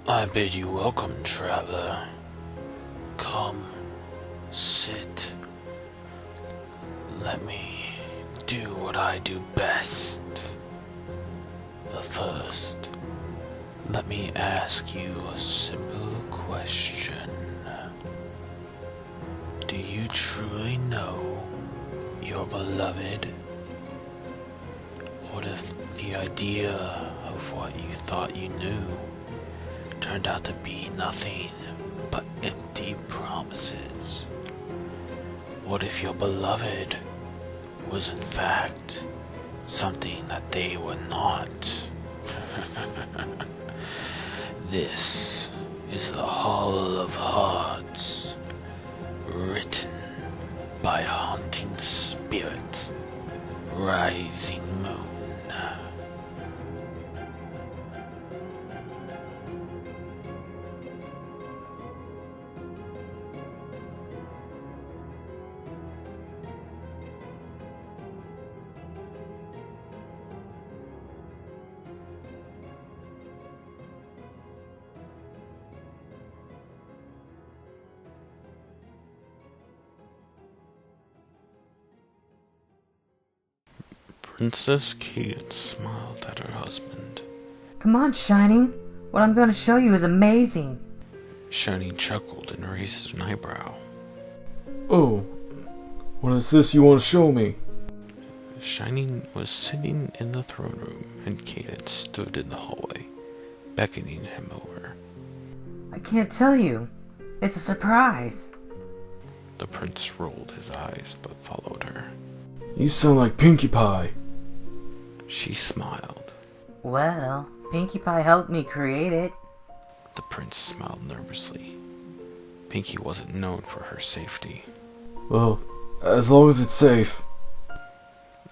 I bid you welcome, traveler. Come, sit. Let me do what I do best. But first, let me ask you a simple question. Do you truly know your beloved? What if the idea of what you thought you knew turned out to be nothing but empty promises? What if your beloved was in fact something that they were not? This is the Hall of Hearts, written by a haunting spirit, Rising Moon. Princess Cadance smiled at her husband. Come on, Shining. What I'm going to show you is amazing. Shining chuckled and raised an eyebrow. Oh, what is this you want to show me? Shining was sitting in the throne room, and Cadance stood in the hallway, beckoning him over. I can't tell you. It's a surprise. The prince rolled his eyes, but followed her. You sound like Pinkie Pie. She smiled. Well, Pinkie Pie helped me create it. The prince smiled nervously. Pinkie wasn't known for her safety. Well, as long as it's safe.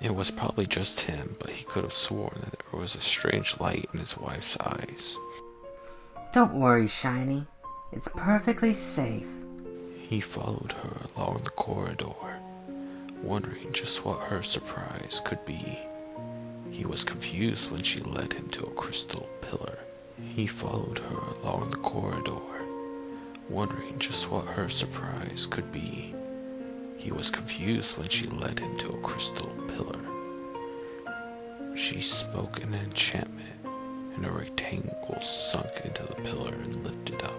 It was probably just him, but he could have sworn that there was a strange light in his wife's eyes. Don't worry, Shiny. It's perfectly safe. He followed her along the corridor, wondering just what her surprise could be. He was confused when she led him to a crystal pillar. He followed her along the corridor, wondering just what her surprise could be. He was confused when she led him to a crystal pillar. She spoke an enchantment, and a rectangle sunk into the pillar and lifted up.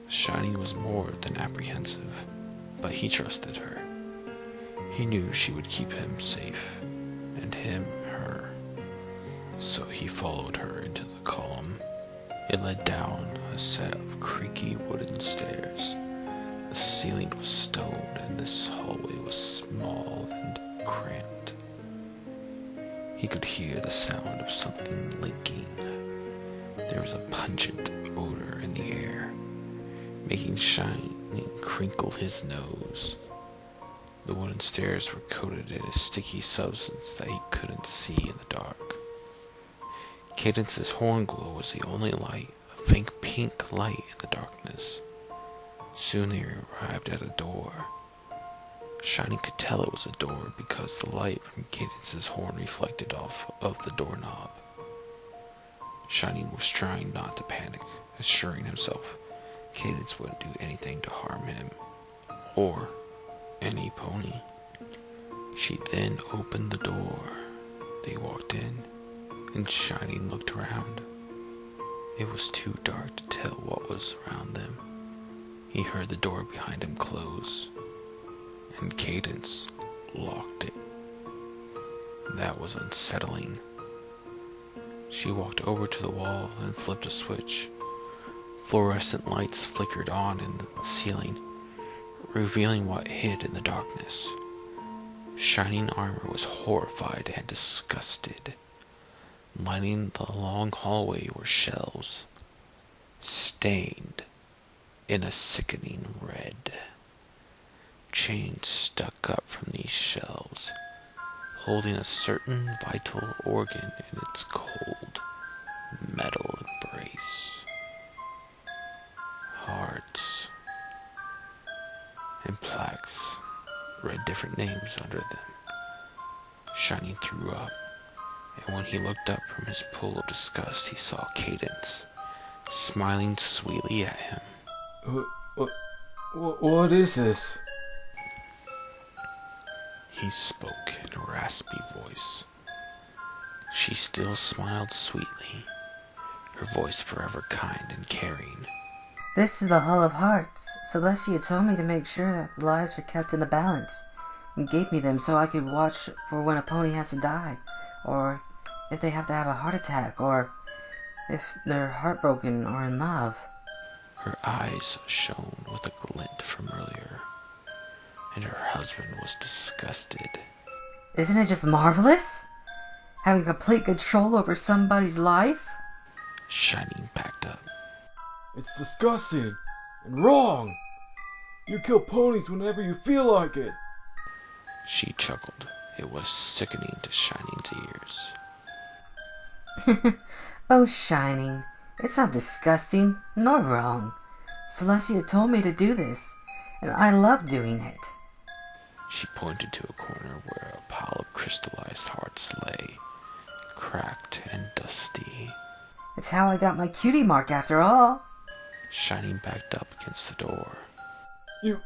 Shining was more than apprehensive, but he trusted her. He knew she would keep him safe, and him her. So he followed her into the column. It led down a set of creaky wooden stairs. The ceiling was stone, and this hallway was small and cramped. He could hear the sound of something leaking. There was a pungent odor in the air, making Shining crinkle his nose. The wooden stairs were coated in a sticky substance that he couldn't see in the dark. Cadance's horn glow was the only light, a faint pink light in the darkness. Soon they arrived at a door. Shining could tell it was a door because the light from Cadance's horn reflected off of the doorknob. Shining was trying not to panic, assuring himself Cadance wouldn't do anything to harm him, or any pony. She then opened the door. They walked in, and Shining looked around. It was too dark to tell what was around them. He heard the door behind him close, and Cadance locked it. That was unsettling. She walked over to the wall and flipped a switch. Fluorescent lights flickered on in the ceiling, revealing what hid in the darkness. Shining armor was horrified and disgusted. Lining the long hallway were shelves, stained in a sickening red. Chains stuck up from these shelves, holding a certain vital organ in its cold metal embrace. Hearts and plaques read different names under them. Shining threw up, and when he looked up from his pool of disgust, he saw Cadance. smiling sweetly at him. What is this? He spoke in a raspy voice. She still smiled sweetly, her voice forever kind and caring. This is the Hall of Hearts. Celestia told me to make sure that the lives are kept in the balance, and gave me them so I could watch for when a pony has to die, or if they have to have a heart attack, or if they're heartbroken or in love. Her eyes shone with a glint from earlier, and her husband was disgusted. Isn't it just marvelous? Having complete control over somebody's life? Shining backed up. It's disgusting and wrong. You kill ponies whenever you feel like it. She chuckled. It was sickening to Shining's ears. Oh, Shining, it's not disgusting nor wrong. Celestia told me to do this, and I love doing it. She pointed to a corner where a pile of crystallized hearts lay, cracked and dusty. It's how I got my cutie mark after all. Shining backed up against the door. You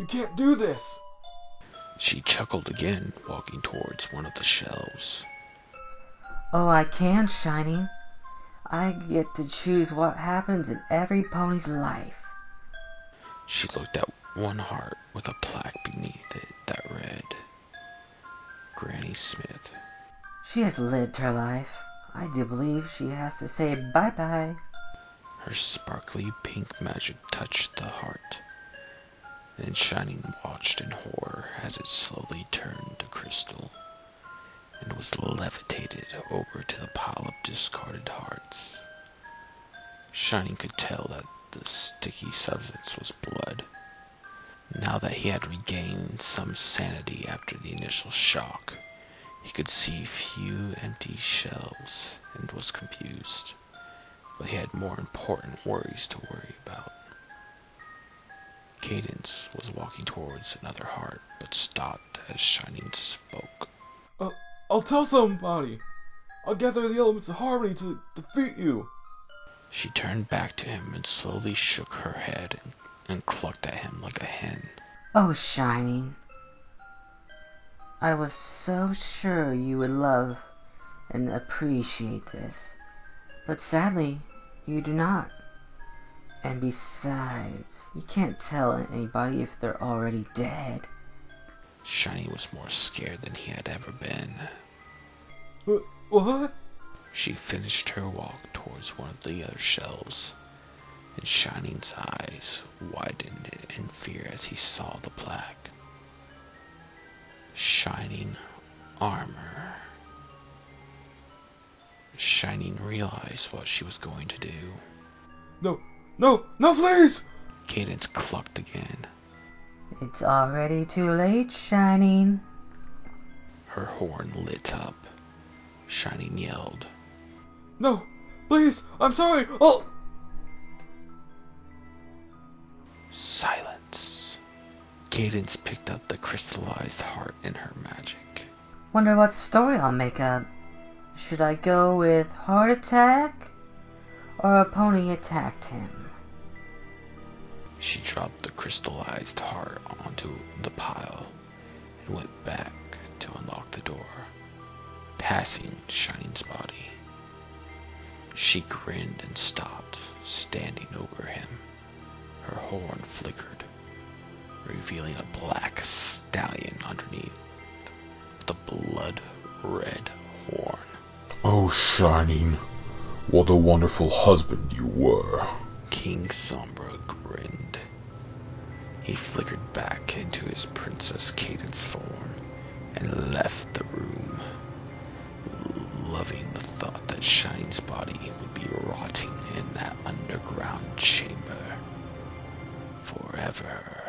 can't do this. She chuckled again, walking towards one of the shelves. Oh, I can, Shining. I get to choose what happens in every pony's life. She looked at one heart with a plaque beneath it that read, Granny Smith. She has lived her life. I do believe she has to say bye-bye. Her sparkly pink magic touched the heart. Then Shining watched in horror as it slowly turned to crystal and was levitated over to the pile of discarded hearts. Shining could tell that the sticky substance was blood. Now that he had regained some sanity after the initial shock, he could see few empty shelves and was confused, but he had more important worries to worry about. Cadance was walking towards another heart, but stopped as Shining spoke. I'll tell somebody. I'll gather the elements of harmony to defeat you. She turned back to him and slowly shook her head and clucked at him like a hen. Oh, Shining. I was so sure you would love and appreciate this, but sadly, you do not. And besides, you can't tell anybody if they're already dead. Shiny was more scared than he had ever been. What? She finished her walk towards one of the other shelves, and Shining's eyes widened in fear as he saw the plaque. Shining armor. Shining realized what she was going to do. No, please! Cadance clucked again. It's already too late, Shining. Her horn lit up. Shining yelled. No, please, I'm sorry, I'll... Silence. Cadance picked up the crystallized heart in her magic. Wonder what story I'll make up. Should I go with heart attack? Or a pony attacked him? She dropped the crystallized heart onto the pile and went back to unlock the door, passing Shining's body. She grinned and stopped, standing over him. Her horn flickered, revealing a black stallion underneath with a blood-red horn. Oh, Shining, what a wonderful husband you were. King Sombra grinned. He flickered back into his Princess Cadance form and left the room, loving the thought that Shining's body would be rotting in that underground chamber forever.